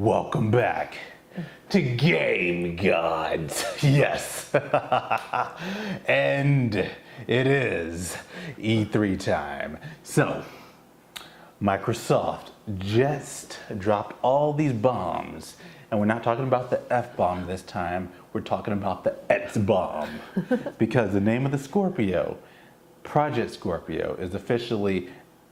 Welcome back to Game Gods. Yes. And it is E3 time. So, Microsoft just dropped all these bombs. And we're not talking about the F-bomb this time. We're talking about the X-bomb. Because the name of the Scorpio, Project Scorpio, is officially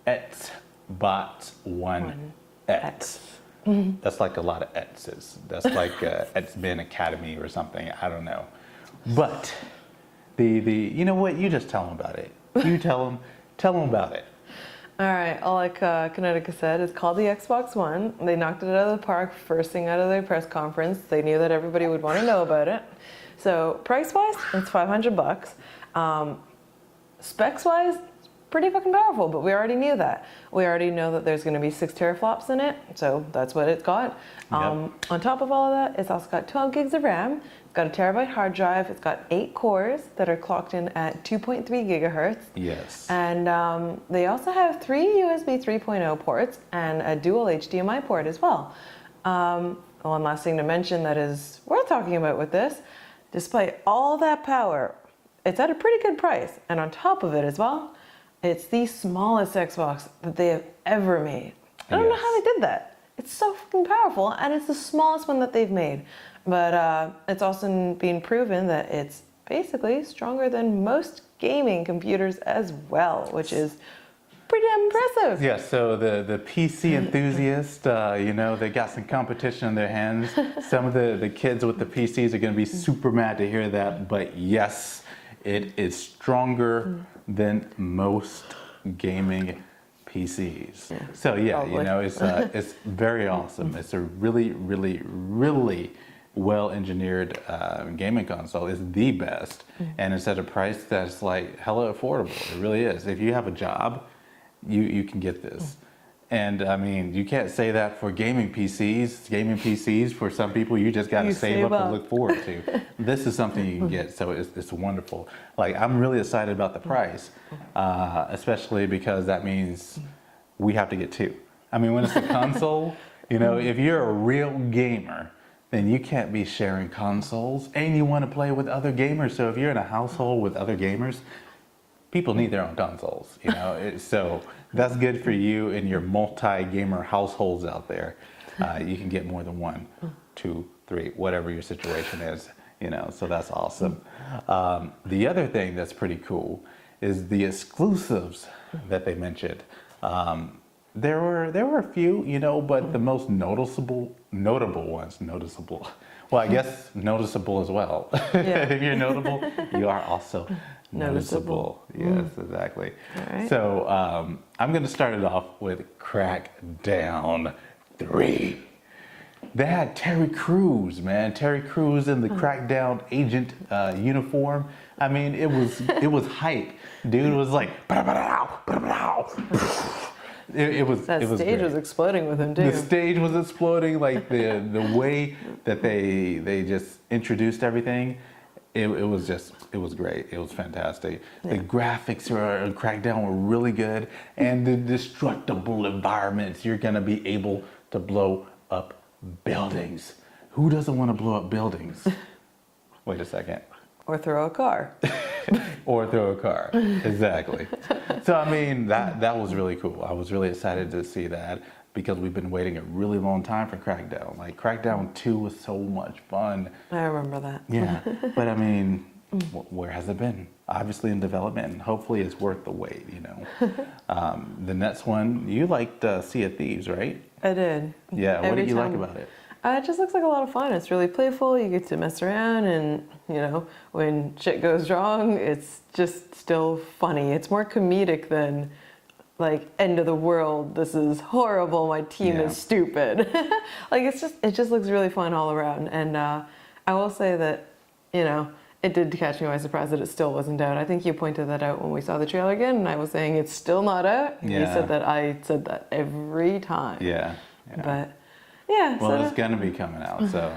Xbox One X. That's like a lot of X's. That's like X-Men Academy or something. I don't know. But you know what? You just tell them about it. You tell them about it. All right. Like Connecticut said, it's called the Xbox One. They knocked it out of the park first thing out of their press conference. They knew that everybody would want to know about it. So price-wise, it's $500. Specs-wise, pretty fucking powerful, but we already knew that. We already know that there's going to be 6 teraflops in it, so that's what it's got. On top of all of that, it's also got 12 gigs of RAM. It's got a terabyte hard drive. It's got 8 cores that are clocked in at 2.3 gigahertz. Yes. And they also have 3 USB 3.0 ports and a dual HDMI port as well. One last thing to mention that is worth talking about with this, despite all that power, it's at a pretty good price. And on top of it as well, it's the smallest Xbox that they have ever made. I don't know how they did that. It's so fucking powerful, and it's the smallest one that they've made. But it's also been proven that it's basically stronger than most gaming computers as well, which is pretty impressive. Yeah, so the PC enthusiasts, you know, they got some competition in their hands. Some of the kids with the PCs are going to be super mad to hear that, but yes, it is stronger than most gaming PCs. Yeah, so yeah, probably. You know, it's very awesome. It's a really, really, really well-engineered gaming console. It's the best, and it's at a price that's like hella affordable. It really is. If you have a job, you can get this. And I mean, you can't say that for gaming PCs. Gaming PCs, for some people, you just got to save up and look forward to. This is something you can get, so it's wonderful. Like, I'm really excited about the price, especially because that means we have to get 2. I mean, when it's a console, you know, if you're a real gamer, then you can't be sharing consoles, and you want to play with other gamers. So if you're in a household with other gamers, people need their own consoles, you know, so that's good for you and your multi-gamer households out there. You can get more than 1, 2, 3, whatever your situation is, you know, so that's awesome. The other thing that's pretty cool is the exclusives that they mentioned. There were a few, you know, but the most notable ones, well, I guess noticeable as well. Yeah. If you're notable, you are also noticeable. Yes, exactly. Right. So I'm going to start it off with Crackdown 3. They had Terry Crews, man. Terry Crews in the Crackdown agent uniform. I mean, it was hype. Dude was like, it was stage great. Was exploding with him too. The stage was exploding, like the way that they just introduced everything. It was great. It was fantastic. Yeah. The graphics in Crackdown were really good, and the destructible environments. You're gonna be able to blow up buildings. Who doesn't want to blow up buildings? Wait a second. Or throw a car. Or throw a car. Exactly. So I mean, that was really cool. I was really excited to see that, because we've been waiting a really long time for Crackdown. Like, Crackdown 2 was so much fun. I remember that. Yeah, but I mean, where has it been? Obviously in development, and hopefully it's worth the wait, you know. The next one, you liked Sea of Thieves, right? I did. Yeah, what did you like about it? It just looks like a lot of fun. It's really playful. You get to mess around, and, you know, when shit goes wrong, it's just still funny. It's more comedic than, like, end of the world, this is horrible, my team is stupid. Like, it just looks really fun all around. And I will say that, you know, it did catch me by surprise that it still wasn't out. I think you pointed that out when we saw the trailer again, and I was saying it's still not out. Yeah. You said that. I said that every time. Yeah. But yeah. Well, it's gonna be coming out, so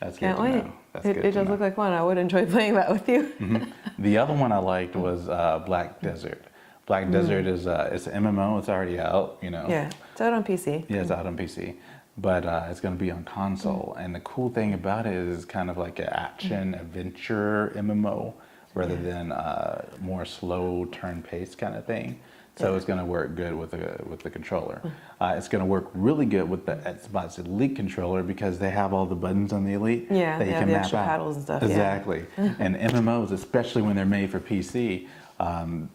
that's good to know. It does look like fun. I would enjoy playing that with you. The other one I liked was Black Desert. Black Desert is it's an MMO. It's already out, you know. Yeah, it's out on PC. Yeah, it's out on PC. but it's going to be on console. And the cool thing about it is it's kind of like an action adventure MMO rather than more slow turn-paced kind of thing. So it's going to work good with the controller. It's going to work really good with the Xbox Elite controller because they have all the buttons on the Elite Yeah, that you can the map extra out. paddles and stuff. Exactly. And MMOs, especially when they're made for PC,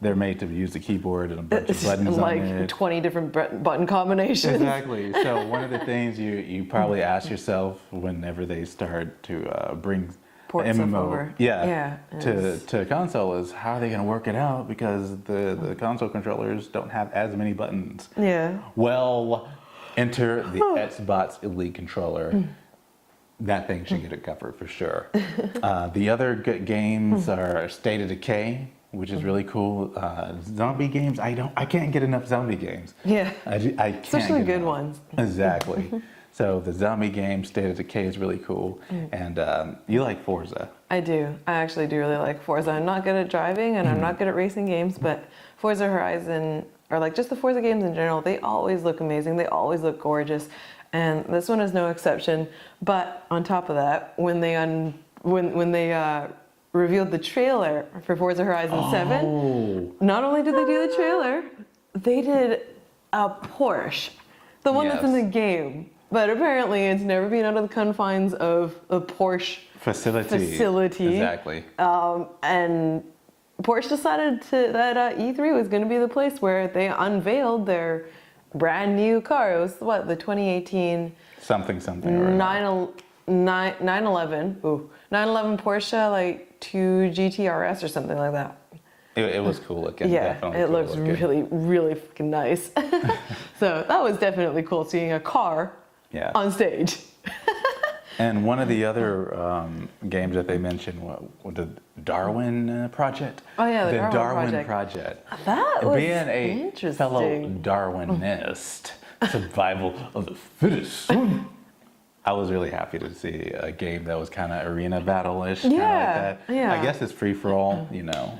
they're made to use the keyboard and a bunch of buttons like on it. 20 different button combinations. Exactly. So one of the things you probably ask yourself whenever they start to bring Port stuff MMO, over. to console is how are they going to work it out because the console controllers don't have as many buttons. Yeah. Well, enter the Xbox Elite controller. That thing should get it covered for sure. The other good games are State of Decay, which is really cool. Zombie games, I can't get enough zombie games. Yeah. I can't Especially get good enough. ones. Exactly. So the zombie game, State of Decay, is really cool. And you like Forza. I do. I actually do really like Forza. I'm not good at driving and I'm not good at racing games, but Forza Horizon, or like just the Forza games in general, they always look amazing. They always look gorgeous. And this one is no exception. But on top of that, when they revealed the trailer for Forza Horizon 7, not only did they do the trailer, they did a Porsche, the one that's in the game. But apparently it's never been out of the confines of a Porsche facility. Exactly. And Porsche decided that E3 was going to be the place where they unveiled their brand new car. It was what, the 2018 something. 911 Porsche like 2 GTRS or something like that. It was cool looking. Yeah, definitely it cool looks looking. really, really fucking nice. So that was definitely cool seeing a car on stage. And one of the other games that they mentioned was the Darwin project. Oh yeah, the Darwin project. That was being a interesting. fellow Darwinist, survival of the fittest. I was really happy to see a game that was kind of arena battle-ish, kind of like that. Yeah. I guess it's free for all. It's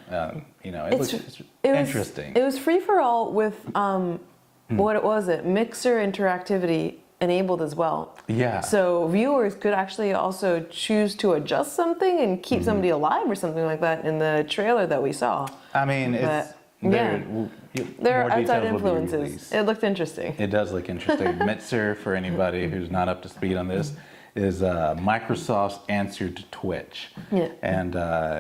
interesting. It was free for all with mixer interactivity enabled as well. Yeah. So viewers could actually also choose to adjust something and keep somebody alive or something like that in the trailer that we saw. I mean, there are outside influences. It looked interesting. It does look interesting. Mixer, for anybody who's not up to speed on this, is Microsoft's answer to Twitch. Yeah. And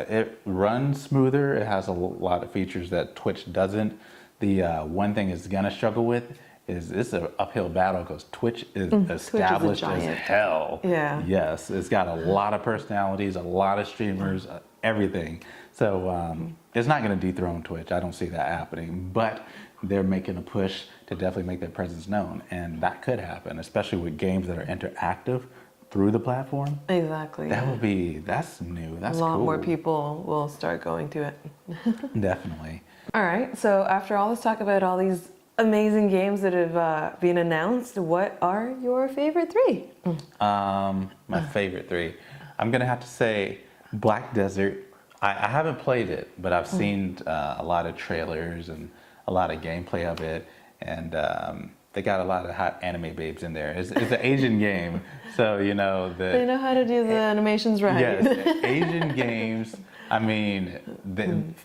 it runs smoother. It has a lot of features that Twitch doesn't. The one thing it's going to struggle with is it's an uphill battle because Twitch is established as hell. Yeah. Yes, it's got a lot of personalities, a lot of streamers, everything. So it's not going to dethrone Twitch. I don't see that happening. But they're making a push to definitely make their presence known. And that could happen, especially with games that are interactive through the platform. Exactly. That's new. That's cool. A lot more people will start going to it. Definitely. All right. So after all this talk about all these amazing games that have been announced, what are your favorite 3? My favorite 3. I'm going to have to say Black Desert. I haven't played it, but I've seen a lot of trailers and a lot of gameplay of it. And they got a lot of hot anime babes in there. It's an Asian game. So, they know how to do the animations right. Yes, Asian games. I mean,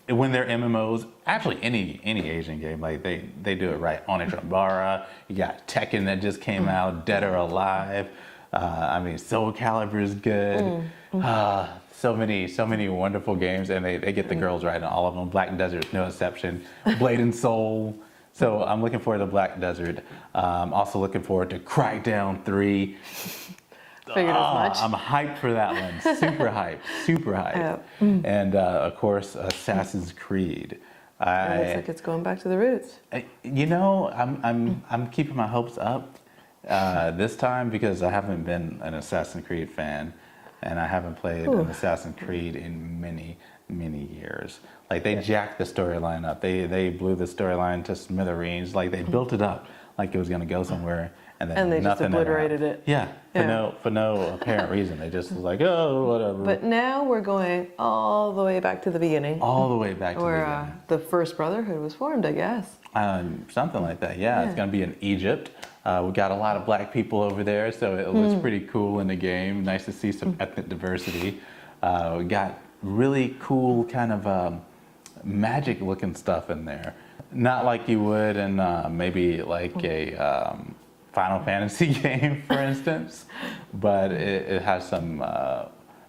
when they're MMOs, actually any Asian game, like they do it right. Onitambara, you got Tekken that just came out, Dead or Alive. I mean, Soul Calibur is good. So many wonderful games, and they get the girls right in all of them. Black Desert, no exception. Blade and Soul. So I'm looking forward to Black Desert. Also looking forward to Crackdown 3. Figured as much. I'm hyped for that one. Super hyped. And of course, Assassin's Creed. It looks like it's going back to the roots. I'm keeping my hopes up this time because I haven't been an Assassin's Creed fan, and I haven't played an Assassin's Creed in many years. Like they jacked the storyline up. They blew the storyline to smithereens. Like they built it up like it was gonna go somewhere, and then And they just nothing ever obliterated happened. it. Yeah, Yeah. for no apparent reason. They just was like, oh, whatever. But now we're going all the way back to the beginning. All the way back to the Where beginning. the first brotherhood was formed, I guess. Something like that, yeah. It's going to be in Egypt. We got a lot of black people over there, so it was pretty cool in the game. Nice to see some ethnic diversity. We got really cool kind of magic looking stuff in there. Not like you would in maybe like a Final Fantasy game, for instance, but it has some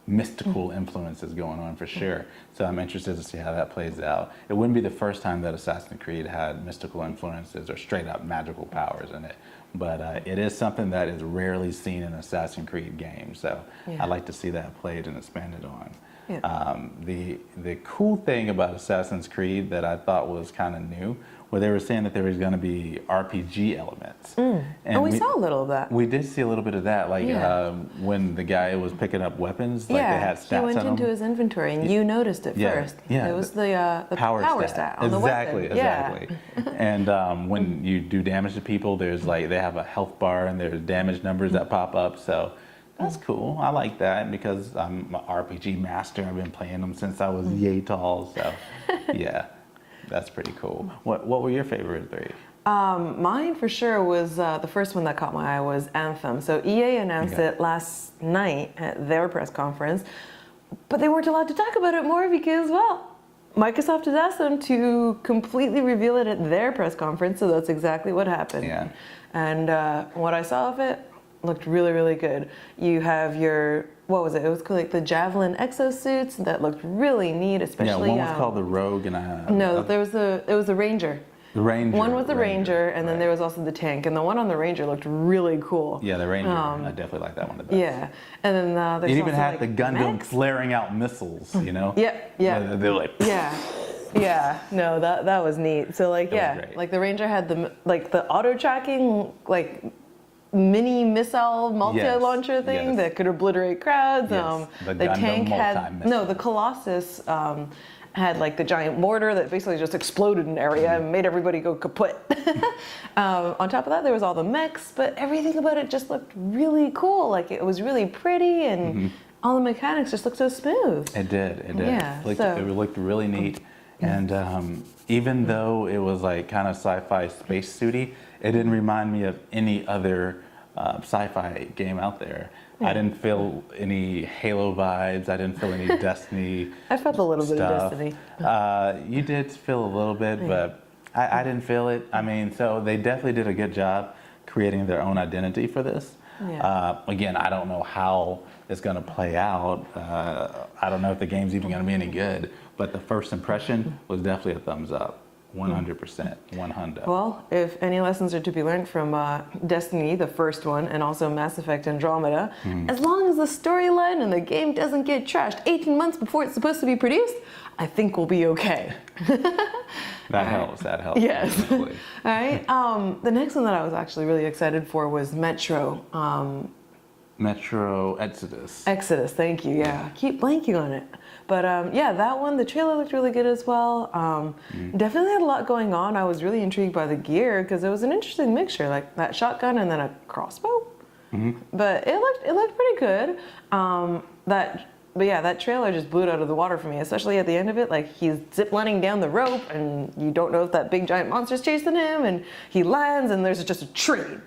mystical influences going on for sure. So I'm interested to see how that plays out. It wouldn't be the first time that Assassin's Creed had mystical influences or straight up magical powers in it, but it is something that is rarely seen in Assassin's Creed games. So I'd like to see that played and expanded on. Yeah. The cool thing about Assassin's Creed that I thought was kind of new, where they were saying that there was going to be RPG elements. And we saw a little of that. We did see a little bit of that, like when the guy was picking up weapons, like they had stats he went on into them. his inventory, and you noticed it first. Yeah, It was the power stat on the weapon. Exactly. And when you do damage to people, there's like they have a health bar and there's damage numbers that pop up. So that's cool. I like that because I'm an RPG master. I've been playing them since I was yay tall. So yeah, that's pretty cool. What were your favorite three? Mine for sure was the first one that caught my eye was Anthem. So EA announced it last night at their press conference, but they weren't allowed to talk about it more because, well, Microsoft has asked them to completely reveal it at their press conference, so that's exactly what happened. Yeah. And what I saw of it looked really, really good. You have your, what was it? It was called like the Javelin exosuits that looked really neat, especially. Yeah, one was called the Rogue, and no, it was the Ranger. The Ranger. One was the Ranger, and then there was also the tank, and the one on the Ranger looked really cool. Yeah, the Ranger. I definitely like that one the best. Yeah, and then there's it even also, had like, the Gundam mechs? flaring out missiles, you know? Yeah. They're like, Yeah. No, that was neat. So like, great. like the Ranger had the auto tracking like mini missile multi-launcher thing that could obliterate crowds. Yes. The Gundam tank had multi-missile. the Colossus had like the giant mortar that basically just exploded an area and made everybody go kaput. On top of that, there was all the mechs, but everything about it just looked really cool. Like it was really pretty, and all the mechanics just looked so smooth. It did. Yeah, It looked really neat. And even though it was like kind of sci-fi space suity, it didn't remind me of any other sci-fi game out there. I didn't feel any Halo vibes. I didn't feel any Destiny. I felt a little bit of stuff. Destiny. You did feel a little bit, but I didn't feel it. I mean, so they definitely did a good job creating their own identity for this. Again, I don't know how it's going to play out. I don't know if the game's even going to be any good, but the first impression was definitely a thumbs up. 100%, 100. Well, if any lessons are to be learned from Destiny, the first one, and also Mass Effect Andromeda, as long as the storyline and the game doesn't get trashed 18 months before it's supposed to be produced, I think we'll be okay. That helps. Yes. Definitely. All right. The next one that I was actually really excited for was Metro. Metro Exodus. Exodus, thank you. Yeah, I keep blanking on it. But that one, the trailer looked really good as well. Definitely had a lot going on. I was really intrigued by the gear because it was an interesting mixture, like that shotgun and then a crossbow. But it looked pretty good. That trailer just blew it out of the water for me, especially at the end of it. Like he's ziplining down the rope, and you don't know if that big giant monster's chasing him, and he lands, and there's just a tree.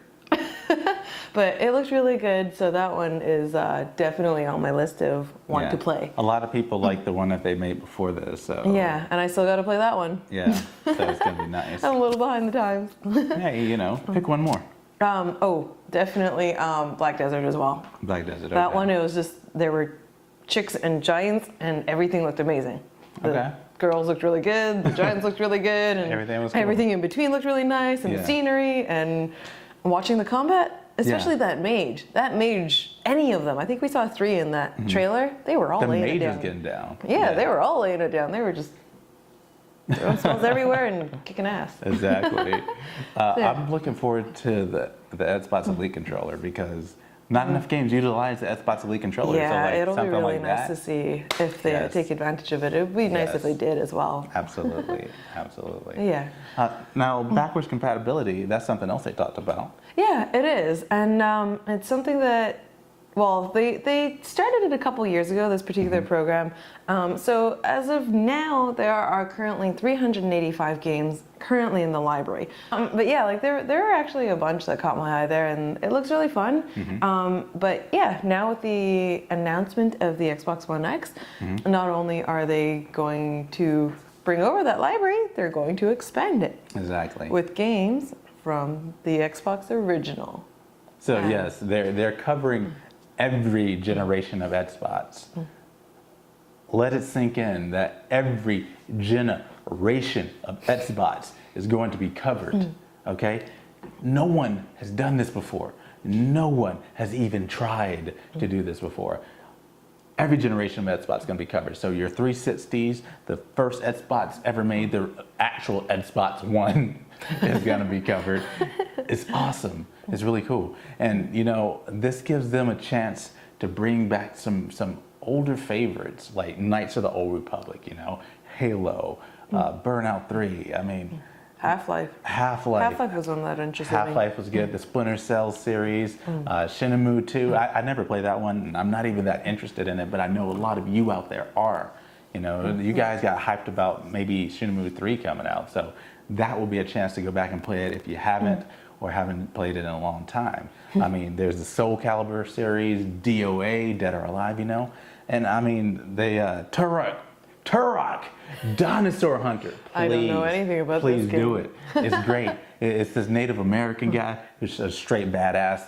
But it looks really good, so that one is definitely on my list of want to play. A lot of people like the one that they made before this. So. Yeah, and I still got to play that one. Yeah, so it's going to be nice. I'm a little behind the times. Hey, pick one more. Definitely Black Desert as well. Black Desert, That one, it was just, there were chicks and giants, and everything looked amazing. The girls looked really good, the giants looked really good, and everything was cool. Everything in between looked really nice, and the scenery, and watching the combat. Especially that mage, any of them. I think we saw 3 in that trailer. They were all laying it down. The mage is getting down. Yeah, they were all laying it down. They were just throwing spells everywhere and kicking ass. Exactly. I'm looking forward to the Xbox Elite controller because Not enough games utilize the Xbox Elite controller. Yeah, so like it'll be something really like nice that. to see if they Yes. take advantage of it. It would be nice if Yes. they did as well. Absolutely, absolutely. Yeah. Now, backwards compatibility, that's something else they talked about. Yeah, it is. And it's something that, well, they started it a couple years ago, this particular program. So as of now, there are currently 385 games currently in the library. But yeah, like there are actually a bunch that caught my eye there, and it looks really fun. But yeah, now with the announcement of the Xbox One X, not only are they going to bring over that library, they're going to expand it. Exactly. With games from the Xbox original. So yes, they're covering every generation of Xbox. Let it sink in that every generation of Xbox is going to be covered. Okay? No one has done this before. No one has even tried to do this before. Every generation of Xbox is going to be covered. So your 360s, the first Xbox ever made, the actual Xbox One is going to be covered. It's awesome. It's really cool. And you know, this gives them a chance to bring back some older favorites like Knights of the Old Republic, you know, Halo, Burnout 3. I mean, Half-Life. Half-Life was one that interested me. Half-Life was good. The Splinter Cell series, Shenmue 2. I never played that one. I'm not even that interested in it, but I know a lot of you out there are. You know, you guys got hyped about maybe Shenmue 3 coming out. So that will be a chance to go back and play it if you haven't or haven't played it in a long time. I mean, there's the Soul Calibur series, DOA, Dead or Alive, you know. And I mean, they, Turok, Dinosaur Hunter. Please, I don't know anything about this Please game. do it. It's great. It's this Native American guy who's a straight badass.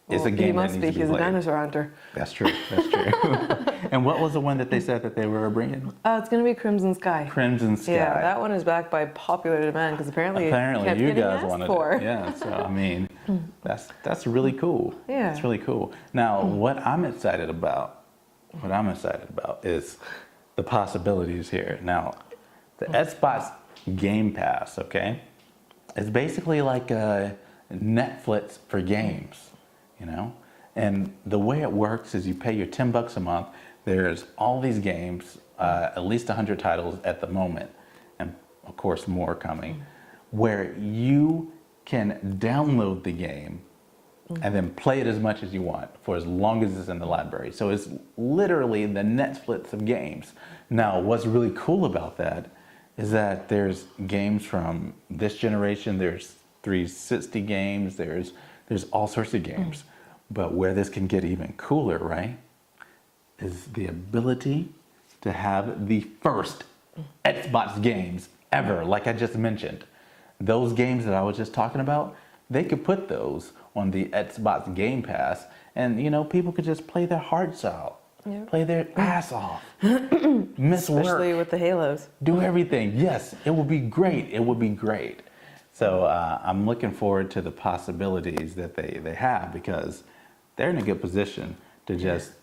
It's a game he must that be. needs to be He's a played. dinosaur hunter. That's true. That's true. And what was the one that they said that they were bringing? It's going to be Crimson Sky. Crimson Sky. Yeah, that one is backed by popular demand because apparently it kept you getting guys asked wanted for. it. Yeah. So I mean, that's really cool. Yeah. It's really cool. Now, what I'm excited about is the possibilities here. Now, the Xbox Game Pass, okay, it's basically like a Netflix for games, you know? And the way it works is you pay your $10 a month. There's all these games, at least 100 titles at the moment, and of course more coming, where you can download the game and then play it as much as you want for as long as it's in the library. So it's literally the Netflix of games. Now, what's really cool about that is that there's games from this generation, there's 360 games, there's all sorts of games. But where this can get even cooler, right, is the ability to have the first Xbox games ever, like I just mentioned. Those games that I was just talking about, they could put those on the Xbox Game Pass, and you know, people could just play their hearts out, play their ass off, miss work, Especially with the Halos. do everything. Yes, it would be great. It would be great. So I'm looking forward to the possibilities that they have, because they're in a good position to just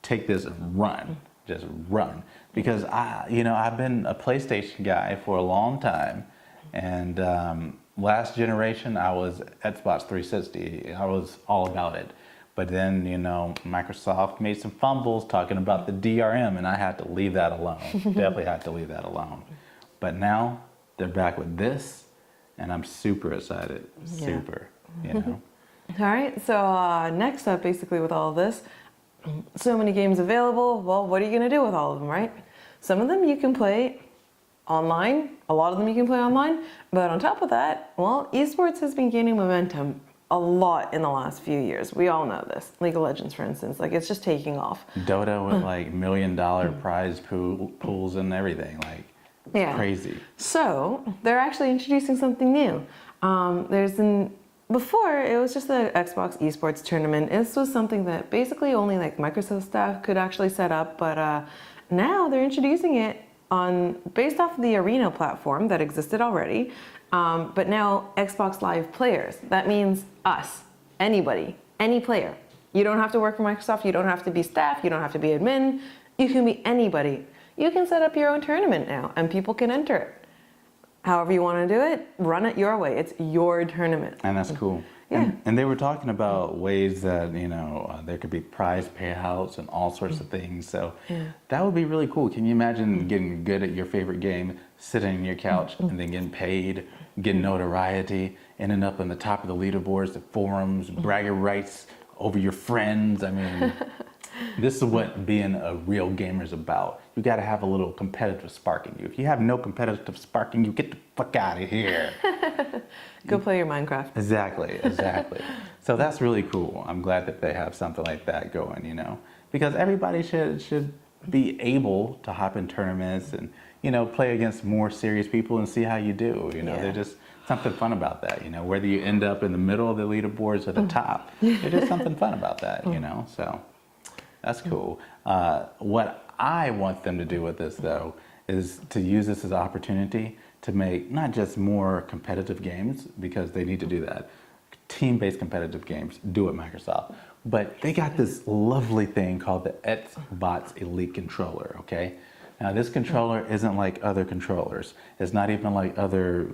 take this and run, just run. Because I've been a PlayStation guy for a long time, and last generation I was Xbox 360. I was all about it. But then, you know, Microsoft made some fumbles talking about the DRM, and I had to leave that alone. Definitely had to leave that alone. But now they're back with this, and I'm super excited. Super, you know. All right, so next up, basically with all of this, so many games available. Well, what are you going to do with all of them, right? Some of them you can play online. A lot of them you can play online. But on top of that, well, eSports has been gaining momentum a lot in the last few years. We all know this. League of Legends, for instance, like it's just taking off. Dota with like $1 million prize pools and everything, like it's crazy. So they're actually introducing something new. Before, it was just the Xbox eSports tournament. This was something that basically only like Microsoft staff could actually set up, but now they're introducing it based off of the Arena platform that existed already, but now Xbox Live players. That means us, anybody, any player. You don't have to work for Microsoft, you don't have to be staff, you don't have to be admin, you can be anybody. You can set up your own tournament now, and people can enter it. However you want to do it, run it your way. It's your tournament. And that's cool. Yeah. And they were talking about ways that, there could be prize payouts and all sorts of things. So that would be really cool. Can you imagine getting good at your favorite game, sitting on your couch, and then getting paid, getting notoriety, ending up on the top of the leaderboards, the forums, bragging rights over your friends? I mean, this is what being a real gamer is about. You got to have a little competitive spark in you. If you have no competitive spark in you, get the fuck out of here. Go play your Minecraft. Exactly. So that's really cool. I'm glad that they have something like that going, because everybody should be able to hop in tournaments and, play against more serious people and see how you do. There's just something fun about that, whether you end up in the middle of the leaderboards or the top, there's just something fun about that, so that's cool. What I want them to do with this, though, is to use this as an opportunity to make not just more competitive games, because they need to do that, team-based competitive games, do it Microsoft. But they got this lovely thing called the Xbox Elite controller, okay? Now this controller isn't like other controllers. It's not even like other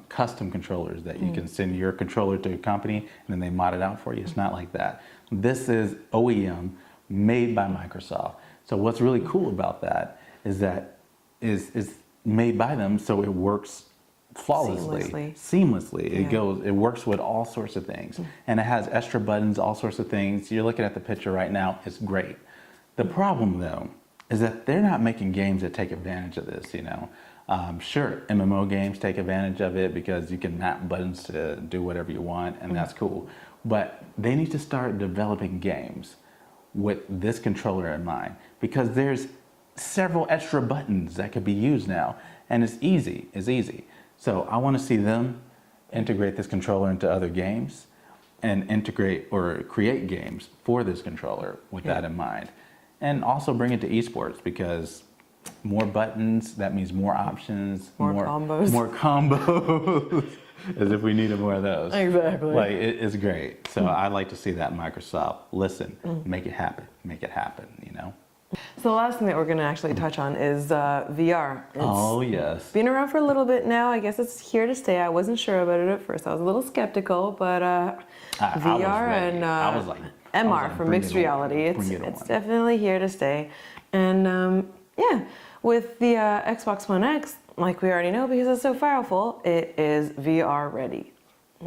custom controllers that you can send your controller to a company and then they mod it out for you. It's not like that. This is OEM, made by Microsoft. So what's really cool about that is that it's made by them, so it works flawlessly, seamlessly. It works with all sorts of things, and it has extra buttons, all sorts of things. You're looking at the picture right now. It's great. The problem, though, is that they're not making games that take advantage of this. Sure, MMO games take advantage of it because you can map buttons to do whatever you want, and that's cool. But they need to start developing games with this controller in mind, because there's several extra buttons that could be used now, and it's easy. So I want to see them integrate this controller into other games and integrate or create games for this controller with that in mind. And also bring it to eSports, because more buttons, that means more options, more combos. More combos, as if we needed more of those. Exactly. Like, it's great. So I'd like to see that Microsoft listen, make it happen, So the last thing that we're going to actually touch on is VR. Yes. Been around for a little bit now. I guess it's here to stay. I wasn't sure about it at first. I was a little skeptical, but VR and I was like, MR for mixed reality. It's definitely here to stay. And with the Xbox One X, like we already know, because it's so powerful, it is VR ready.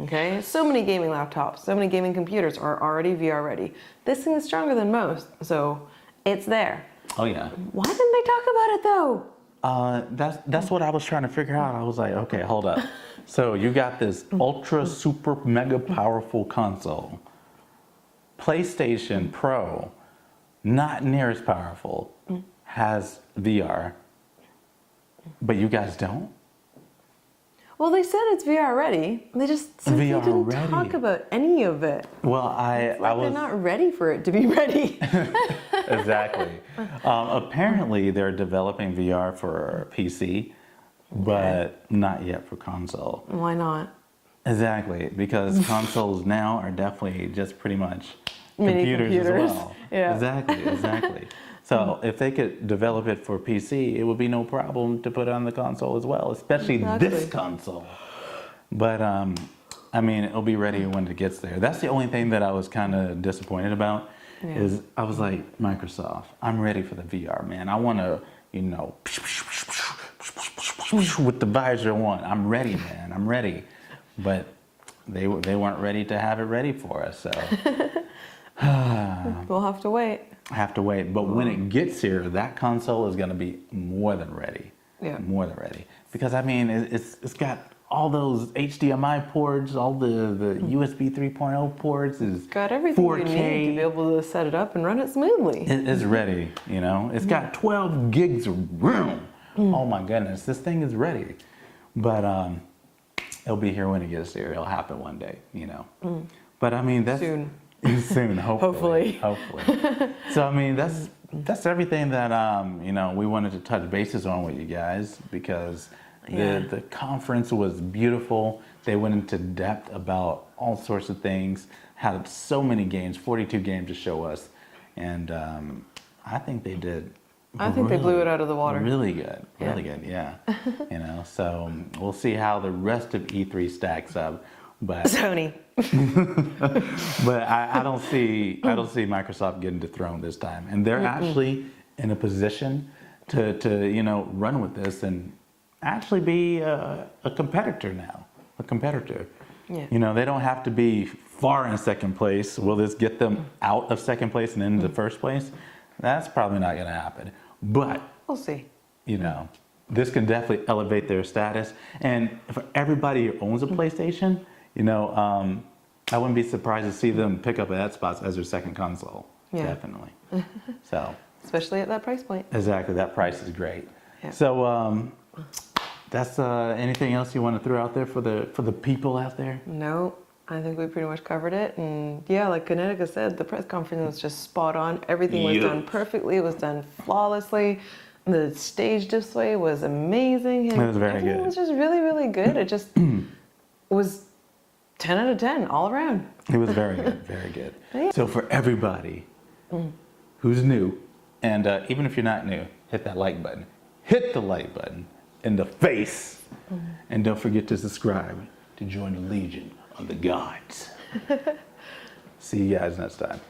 Okay, so many gaming laptops, so many gaming computers are already VR ready. This thing is stronger than most, so it's there. Oh yeah. Why didn't they talk about it though? That's what I was trying to figure out. I was like, okay, hold up. So you got this ultra super mega powerful console. PlayStation Pro, not near as powerful, has VR, but you guys don't? Well, they said it's VR ready. They just simply didn't talk about any of it. Well, they're not ready for it to be ready. Exactly. Apparently, they're developing VR for PC, but not yet for console. Why not? Exactly, because consoles now are definitely just pretty much Mini computers as well. Yeah. Exactly. So if they could develop it for PC, it would be no problem to put it on the console as well, especially this console. But I mean, it'll be ready when it gets there. That's the only thing that I was kind of disappointed about. Is I was like, Microsoft, I'm ready for the VR, man. I want to, with the visor on. I'm ready, man. I'm ready. But they weren't ready to have it ready for us. So we'll have to wait. But when it gets here, that console is going to be more than ready. Yeah. More than ready. Because I mean, it's got all those HDMI ports, all the USB 3.0 ports. It's got everything 4K. you need to be able to set it up and run it smoothly. It's ready, It's got 12 gigs of room. Oh my goodness, this thing is ready. But it'll be here when it gets here. It'll happen one day, But I mean, that's soon, hopefully. So I mean, that's everything that we wanted to touch bases on with you guys, because the conference was beautiful. They went into depth about all sorts of things. Had so many games, 42 games to show us, and I think they did. I think they blew it out of the water. Really good, yeah. So we'll see how the rest of E3 stacks up. but Sony. but I don't see Microsoft getting dethroned this time, and they're actually in a position to run with this and actually be a competitor now, a competitor. Yeah. They don't have to be far in second place. Will this get them out of second place and into the first place? That's probably not going to happen. But We'll see. This can definitely elevate their status. And for everybody who owns a PlayStation, I wouldn't be surprised to see them pick up Xbox as their second console. Yeah. Definitely. So. Especially at that price point. Exactly. That price is great. Yeah. So that's anything else you want to throw out there for the people out there? No, I think we pretty much covered it. And yeah, like Kinetica said, the press conference was just spot on. Everything was done perfectly. It was done flawlessly. The stage display was amazing. And it was very good. It was just really, really good. It just was 10 out of 10 all around. It was very good, very good. Yeah. So for everybody who's new, and even if you're not new, hit that like button. Hit the like button in the face. And don't forget to subscribe to join the Legion of the Gods. See you guys next time.